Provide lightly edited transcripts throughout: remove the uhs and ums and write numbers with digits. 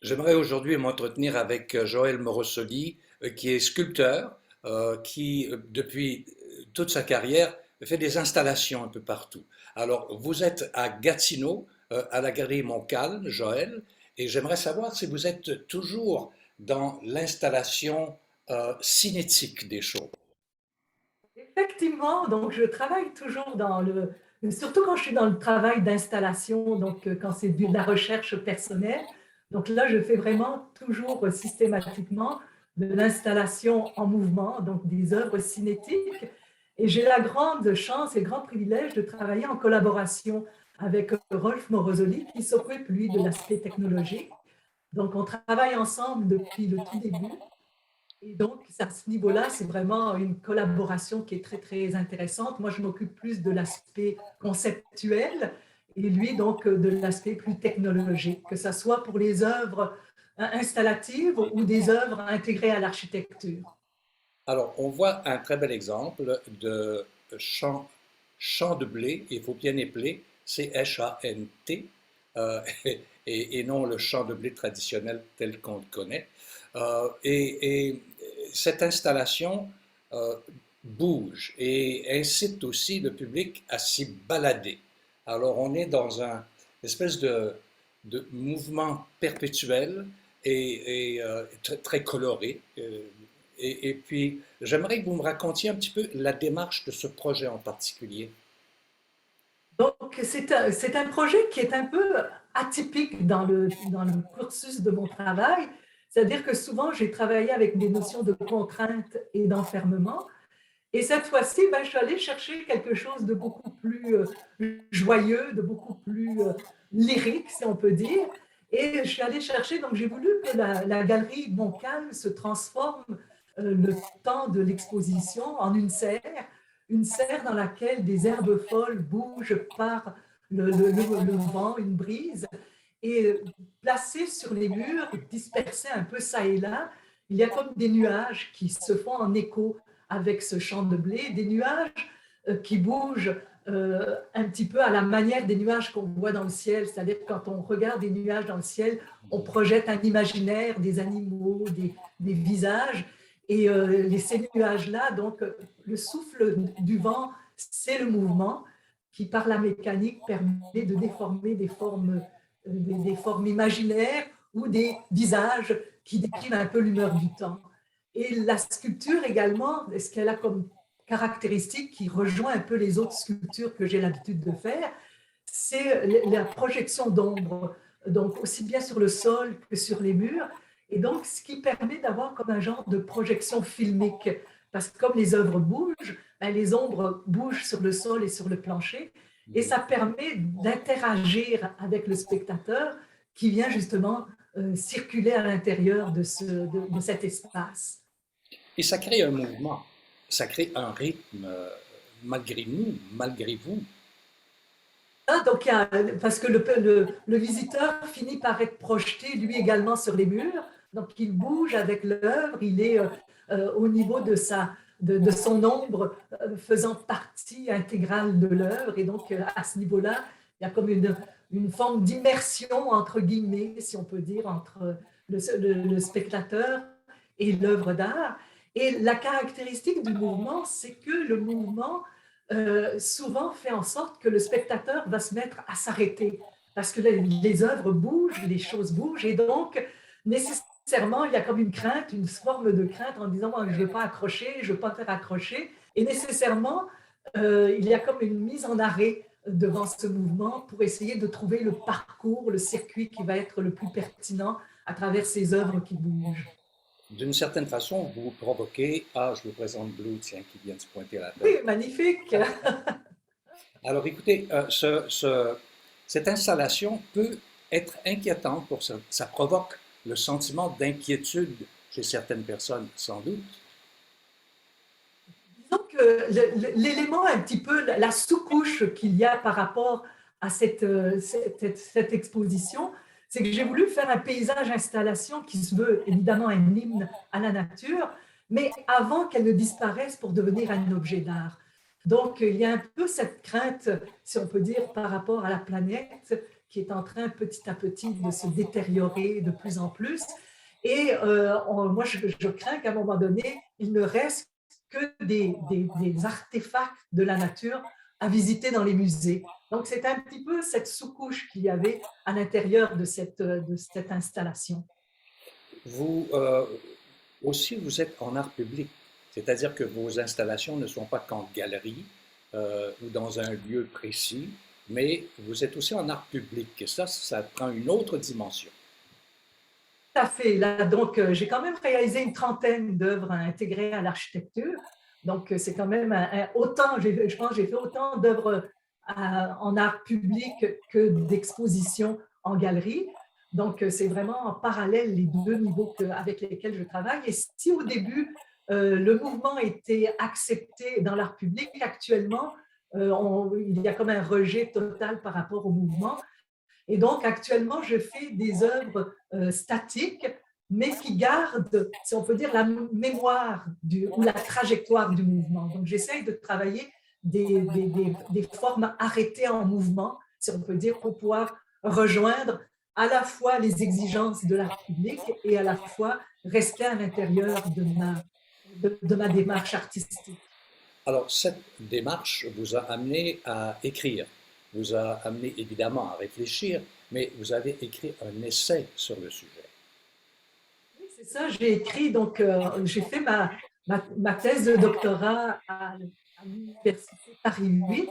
J'aimerais aujourd'hui m'entretenir avec Joël Morosoli, qui est sculpteur, qui, depuis toute sa carrière, fait des installations un peu partout. Alors, vous êtes à Gatineau, à la Galerie Montcalm, Joël, et j'aimerais savoir si vous êtes toujours dans l'installation cinétique des choses. Effectivement, donc je travaille toujours surtout quand je suis dans le travail d'installation, donc quand c'est de la recherche personnelle. Donc là, je fais vraiment toujours systématiquement de l'installation en mouvement, donc des œuvres cinétiques. Et j'ai la grande chance et le grand privilège de travailler en collaboration avec Rolf Morosoli, qui s'occupe, lui, de l'aspect technologique. Donc, on travaille ensemble depuis le tout début. Et donc, à ce niveau-là, c'est vraiment une collaboration qui est très, très intéressante. Moi, je m'occupe plus de l'aspect conceptuel et lui, donc, de l'aspect plus technologique, que ce soit pour les œuvres installatives ou des œuvres intégrées à l'architecture. Alors, on voit un très bel exemple de champ, champ de blé, il faut bien épeler, C-H-A-N-T, et non le champ de blé traditionnel tel qu'on le connaît. Et cette installation euh, bouge et incite aussi le public à s'y balader. Alors, on est dans un espèce de mouvement perpétuel et très, très coloré. Et puis, j'aimerais que vous me racontiez un petit peu la démarche de ce projet en particulier. Donc, c'est un projet qui est un peu atypique dans le cursus de mon travail. C'est-à-dire que souvent, j'ai travaillé avec des notions de contrainte et d'enfermement. Et cette fois-ci, ben, je suis allée chercher quelque chose de beaucoup plus joyeux, de beaucoup plus lyrique, si on peut dire. Et je suis allée chercher, donc j'ai voulu que la galerie Montcalm se transforme le temps de l'exposition en une serre dans laquelle des herbes folles bougent par le vent, une brise, et placées sur les murs, dispersées un peu ça et là, il y a comme des nuages qui se font en écho avec ce champ de blé, des nuages qui bougent un petit peu à la manière des nuages qu'on voit dans le ciel, c'est-à-dire quand on regarde des nuages dans le ciel, on projette un imaginaire, des animaux, des visages, et ces nuages-là, donc le souffle du vent, c'est le mouvement qui, par la mécanique, permet de déformer des formes imaginaires ou des visages qui décrivent un peu l'humeur du temps. Et la sculpture également, ce qu'elle a comme caractéristique qui rejoint un peu les autres sculptures que j'ai l'habitude de faire, c'est la projection d'ombre, donc aussi bien sur le sol que sur les murs, et donc ce qui permet d'avoir comme un genre de projection filmique, parce que comme les œuvres bougent, ben, les ombres bougent sur le sol et sur le plancher, et ça permet d'interagir avec le spectateur qui vient justement circuler à l'intérieur de cet espace. Et ça crée un mouvement, ça crée un rythme, malgré nous, malgré vous. Ah, donc, parce que le visiteur finit par être projeté lui également sur les murs, donc il bouge avec l'œuvre, il est au niveau de son ombre faisant partie intégrale de l'œuvre, et donc à ce niveau-là, il y a comme une forme d'immersion, entre guillemets, si on peut dire, entre le spectateur et l'œuvre d'art. Et la caractéristique du mouvement, c'est que le mouvement souvent fait en sorte que le spectateur va se mettre à s'arrêter parce que les œuvres bougent, les choses bougent, et donc nécessairement il y a comme une crainte, une forme de crainte en disant moi, je ne veux pas accrocher, je ne veux pas me faire accrocher, et nécessairement il y a comme une mise en arrêt devant ce mouvement pour essayer de trouver le parcours, le circuit qui va être le plus pertinent à travers ces œuvres qui bougent. D'une certaine façon, vous provoquez, ah, je vous présente Blue, tiens, qui vient de se pointer à la Oui, tête. magnifique. Alors écoutez, cette installation peut être inquiétante pour ça. Ça provoque le sentiment d'inquiétude chez certaines personnes, sans doute. Disons que l'élément un petit peu, la sous-couche qu'il y a par rapport à cette exposition, c'est que j'ai voulu faire un paysage installation qui se veut évidemment un hymne à la nature, mais avant qu'elle ne disparaisse pour devenir un objet d'art. Donc, il y a un peu cette crainte, si on peut dire, par rapport à la planète, qui est en train petit à petit de se détériorer de plus en plus. Et moi, je crains qu'à un moment donné, il ne reste que des artefacts de la nature à visiter dans les musées. Donc, c'est un petit peu cette sous-couche qu'il y avait à l'intérieur de cette installation. Vous aussi, vous êtes en art public, c'est-à-dire que vos installations ne sont pas qu'en galerie ou dans un lieu précis, mais vous êtes aussi en art public. Et ça prend une autre dimension. Tout à fait. Là, donc, j'ai quand même réalisé une trentaine d'œuvres intégrées à l'architecture. Donc, c'est quand même autant, je pense, j'ai fait autant d'œuvres en art public que d'expositions en galerie. Donc, c'est vraiment en parallèle les deux niveaux avec lesquels je travaille. Et si au début, le mouvement était accepté dans l'art public, actuellement, il y a comme un rejet total par rapport au mouvement. Et donc, actuellement, je fais des œuvres statiques, mais qui gardent, si on peut dire, la mémoire ou la trajectoire du mouvement. Donc, j'essaye de travailler des formes arrêtées en mouvement, si on peut dire, pour pouvoir rejoindre à la fois les exigences de l'art public et à la fois rester à l'intérieur de ma démarche artistique. Alors, cette démarche vous a amené à écrire, vous a amené évidemment à réfléchir, mais vous avez écrit un essai sur le sujet. Oui, c'est ça, j'ai écrit, donc j'ai fait ma thèse de doctorat à l'Université Paris 8.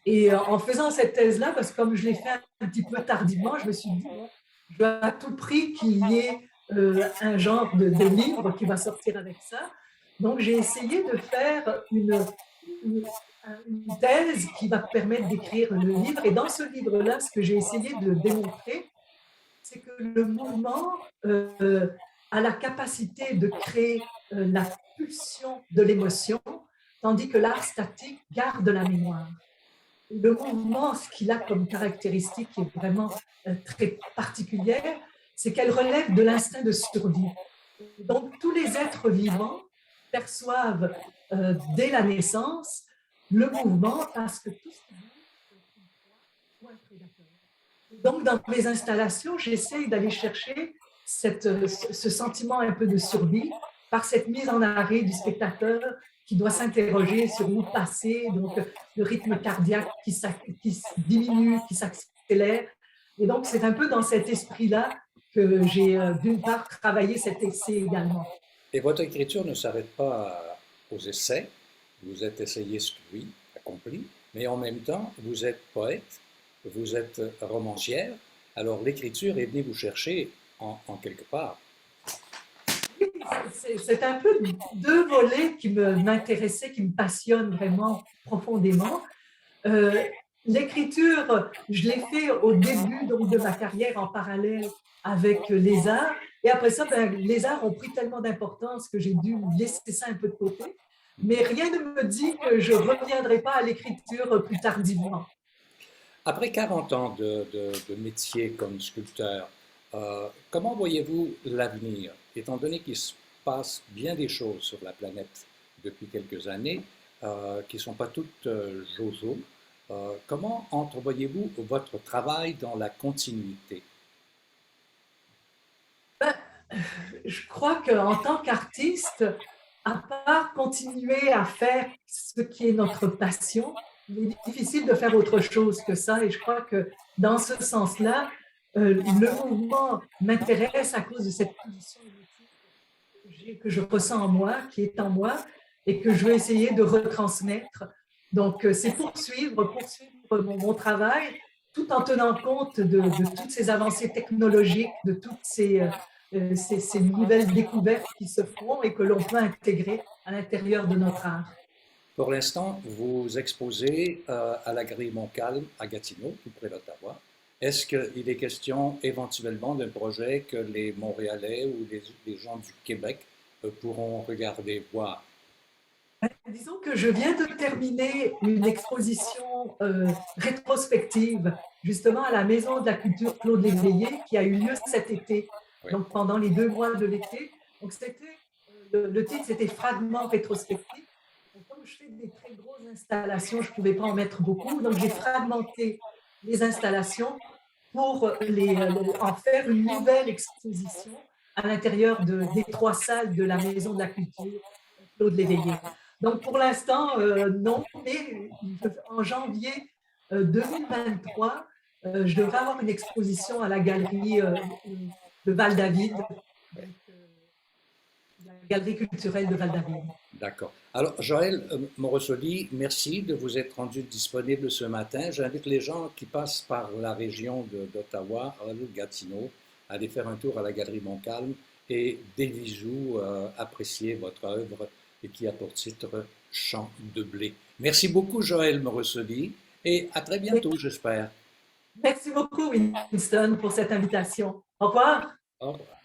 Et en faisant cette thèse-là, parce que comme je l'ai fait un petit peu tardivement, je me suis dit, bon, je veux à tout prix qu'il y ait un genre de livre qui va sortir avec ça. Donc, j'ai essayé de faire une, une thèse qui va permettre d'écrire le livre. Et dans ce livre-là, ce que j'ai essayé de démontrer, c'est que le mouvement a la capacité de créer la pulsion de l'émotion, tandis que l'art statique garde la mémoire. Le mouvement, ce qu'il a comme caractéristique qui est vraiment très particulière, c'est qu'elle relève de l'instinct de survie. Donc, tous les êtres vivants perçoivent dès la naissance le mouvement parce que tout ce qui bouge est une proie ou un prédateur. Donc, dans mes installations, j'essaye d'aller chercher ce sentiment un peu de survie par cette mise en arrêt du spectateur qui doit s'interroger sur où passer, donc le rythme cardiaque qui diminue, qui s'accélère. Et donc, c'est un peu dans cet esprit-là que j'ai, d'une part, travaillé cet essai également. Et votre écriture ne s'arrête pas aux essais, vous êtes essayiste, oui, accompli, mais en même temps, vous êtes poète, vous êtes romancière, alors l'écriture est venue vous chercher en quelque part. C'est un peu deux volets qui m'intéressaient, qui me passionnent vraiment profondément. Euh, L'écriture, je l'ai fait au début donc, de ma carrière en parallèle avec les arts. Et après ça, ben, les arts ont pris tellement d'importance que j'ai dû laisser ça un peu de côté. Mais rien ne me dit que je ne reviendrai pas à l'écriture plus tardivement. Après 40 ans de métier comme sculpteur, comment voyez-vous l'avenir, étant donné qu'il se passe bien des choses sur la planète depuis quelques années, qui ne sont pas toutes jojo, comment entrevoyez-vous votre travail dans la continuité? Ben, je crois qu'en tant qu'artiste, à part continuer à faire ce qui est notre passion, il est difficile de faire autre chose que ça. Et je crois que dans ce sens-là, le mouvement m'intéresse à cause de cette pulsion émotive que je ressens en moi, qui est en moi, et que je veux essayer de retransmettre. Donc, c'est poursuivre mon travail, tout en tenant compte de toutes ces avancées technologiques, de toutes ces nouvelles découvertes qui se font et que l'on peut intégrer à l'intérieur de notre art. Pour l'instant, vous exposez à la Galerie Montcalm à Gatineau, tout près d'Ottawa. Est-ce qu'il est question éventuellement d'un projet que les Montréalais ou les gens du Québec pourront regarder, voir? Disons que je viens de terminer une exposition rétrospective, justement à la Maison de la Culture Claude Léveillé, qui a eu lieu cet été, Oui. donc pendant les 2 mois de l'été. Donc, le titre, c'était Fragments rétrospectifs. Donc, comme je fais des très grosses installations, je ne pouvais pas en mettre beaucoup, donc j'ai fragmenté les installations pour en faire une nouvelle exposition à l'intérieur des 3 salles de la Maison de la Culture Claude Léveillé. Donc pour l'instant, non, mais en janvier 2023, je devrais avoir une exposition à la galerie de Val-David, donc, la galerie culturelle de Val-David. D'accord. Alors, Joël Morosoli, merci de vous être rendu disponible ce matin. J'invite les gens qui passent par la région d'Ottawa, à le Gatineau, à aller faire un tour à la Galerie Montcalm et des bisous, apprécier votre œuvre et qui a pour titre Champ de blé. Merci beaucoup, Joël Morosoli, et à très bientôt, j'espère. Merci beaucoup, Winston, pour cette invitation. Au revoir. Au revoir.